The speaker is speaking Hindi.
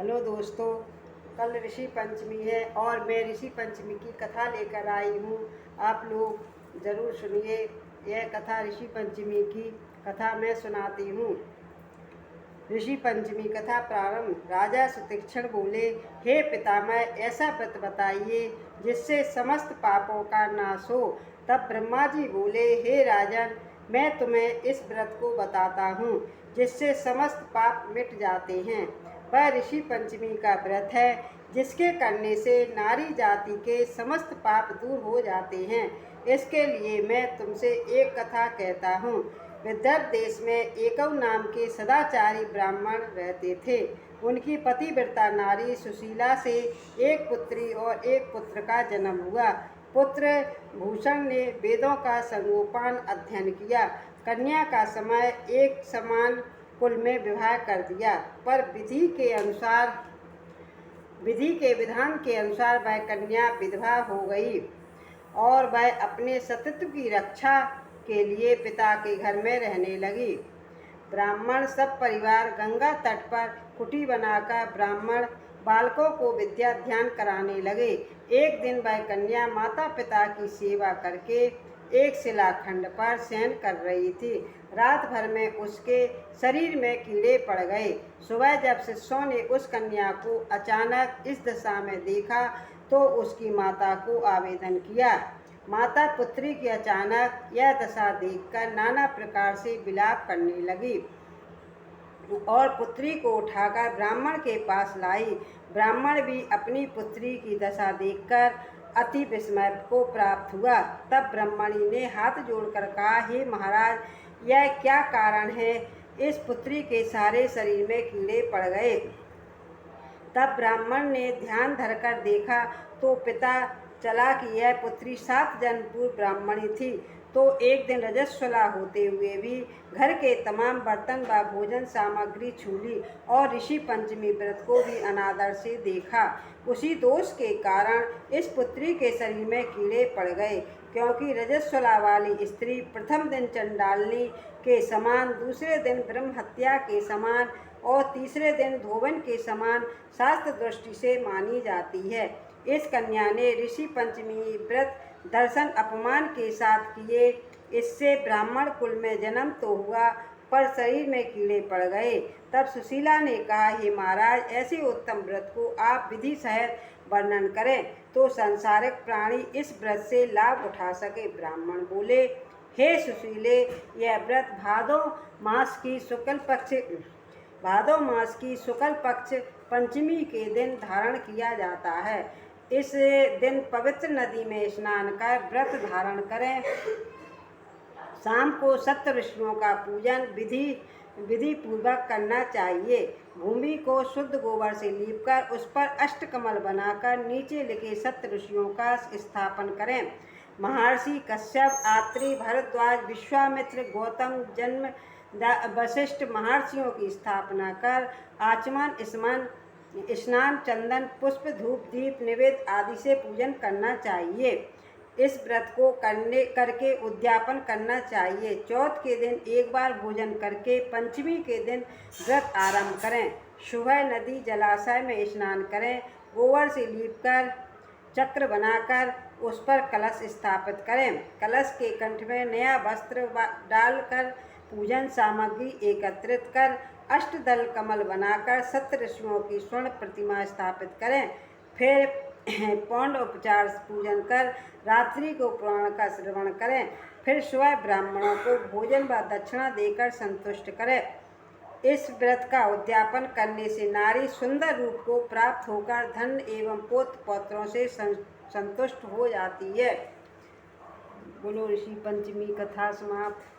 हेलो दोस्तों, कल ऋषि पंचमी है और मैं ऋषि पंचमी की कथा लेकर आई हूँ। आप लोग ज़रूर सुनिए। यह कथा ऋषि पंचमी की कथा मैं सुनाती हूँ। ऋषि पंचमी कथा प्रारंभ। राजा सुतीक्षण बोले, हे पितामह, ऐसा व्रत बताइए जिससे समस्त पापों का नाश हो। तब ब्रह्मा जी बोले, हे राजन, मैं तुम्हें इस व्रत को बताता हूँ जिससे समस्त पाप मिट जाते हैं। वह ऋषि पंचमी का व्रत है जिसके करने से नारी जाति के समस्त पाप दूर हो जाते हैं। इसके लिए मैं तुमसे एक कथा कहता हूँ। विदर्भ देश में एकव नाम के सदाचारी ब्राह्मण रहते थे। उनकी पतिव्रता नारी सुशीला से एक पुत्री और एक पुत्र का जन्म हुआ। पुत्र भूषण ने वेदों का संगोपान अध्ययन किया। कन्या का समय एक समान कुल में विवाह कर दिया, पर विधि के विधान के अनुसार वह कन्या विधवा हो गई और वह अपने सतीत्व की रक्षा के लिए पिता के घर में रहने लगी। ब्राह्मण सब परिवार गंगा तट पर कुटी बनाकर ब्राह्मण बालकों को विद्या ध्यान कराने लगे। एक दिन वह कन्या माता पिता की सेवा करके एक शिलाखंड पर शयन कर रही थी। रात भर में उसके शरीर में कीड़े पड़ गए। सुबह जब शिष्यों ने उस कन्या को अचानक इस दशा में देखा तो उसकी माता को आवेदन किया। माता पुत्री की अचानक यह दशा देखकर नाना प्रकार से विलाप करने लगी और पुत्री को उठाकर ब्राह्मण के पास लाई। ब्राह्मण भी अपनी पुत्री की दशा देखकर अति विस्मय को प्राप्त हुआ। तब ब्राह्मणी ने हाथ जोड़कर कहा, हे महाराज, यह क्या कारण है? इस पुत्री के सारे शरीर में कीड़े पड़ गए। तब ब्राह्मण ने ध्यान धरकर देखा तो पिता चला कि यह पुत्री 7 जन्म पूर्व ब्राह्मणी थी। तो एक दिन रजस्वला होते हुए भी घर के तमाम बर्तन व भोजन सामग्री छू ली और ऋषि पंचमी व्रत को भी अनादर से देखा। उसी दोष के कारण इस पुत्री के शरीर में कीड़े पड़ गए, क्योंकि रजस्वला वाली स्त्री प्रथम दिन चंडालनी के समान, दूसरे दिन ब्रह्म हत्या के समान और तीसरे दिन धोवन के समान शास्त्र दृष्टि से मानी जाती है। इस कन्या ने ऋषि पंचमी व्रत दर्शन अपमान के साथ किए। इससे ब्राह्मण कुल में जन्म तो हुआ, पर शरीर में कीड़े पड़ गए। तब सुशीला ने कहा, हे महाराज, ऐसे उत्तम व्रत को आप विधि सहित वर्णन करें तो सांसारिक प्राणी इस व्रत से लाभ उठा सके। ब्राह्मण बोले, हे सुशीले, यह व्रत भादो मास की शुक्ल पक्ष पंचमी के दिन धारण किया जाता है। इस दिन पवित्र नदी में स्नान कर व्रत धारण करें। शाम को सप्त ऋषियों का पूजन विधि पूर्वक करना चाहिए। भूमि को शुद्ध गोबर से लीपकर उस पर अष्टकमल बनाकर नीचे लिखे सप्त ऋषियों का स्थापन करें। महर्षि कश्यप, आत्रि, भरद्वाज, विश्वामित्र, गौतम, जन्म, वशिष्ठ महर्षियों की स्थापना कर आचमन, स्नान, चंदन, पुष्प, धूप, दीप, निवेद आदि से पूजन करना चाहिए। इस व्रत को करके उद्यापन करना चाहिए। चौथ के दिन एक बार भोजन करके पंचमी के दिन व्रत आरंभ करें। सुबह नदी जलाशय में स्नान करें। गोबर से लीपकर चक्र बनाकर उस पर कलश स्थापित करें। कलश के कंठ में नया वस्त्र डालकर पूजन सामग्री एकत्रित कर अष्टदल कमल बनाकर सप्त ऋषियों की स्वर्ण प्रतिमा स्थापित करें। फिर पौंड उपचार पूजन कर रात्रि को पुराण का श्रवण करें। फिर सुबह ब्राह्मणों को भोजन व दक्षिणा देकर संतुष्ट करें। इस व्रत का उद्यापन करने से नारी सुंदर रूप को प्राप्त होकर धन एवं पुत्र पौत्रों से संतुष्ट हो जाती है। बोलो ऋषि पंचमी कथा समाप्त।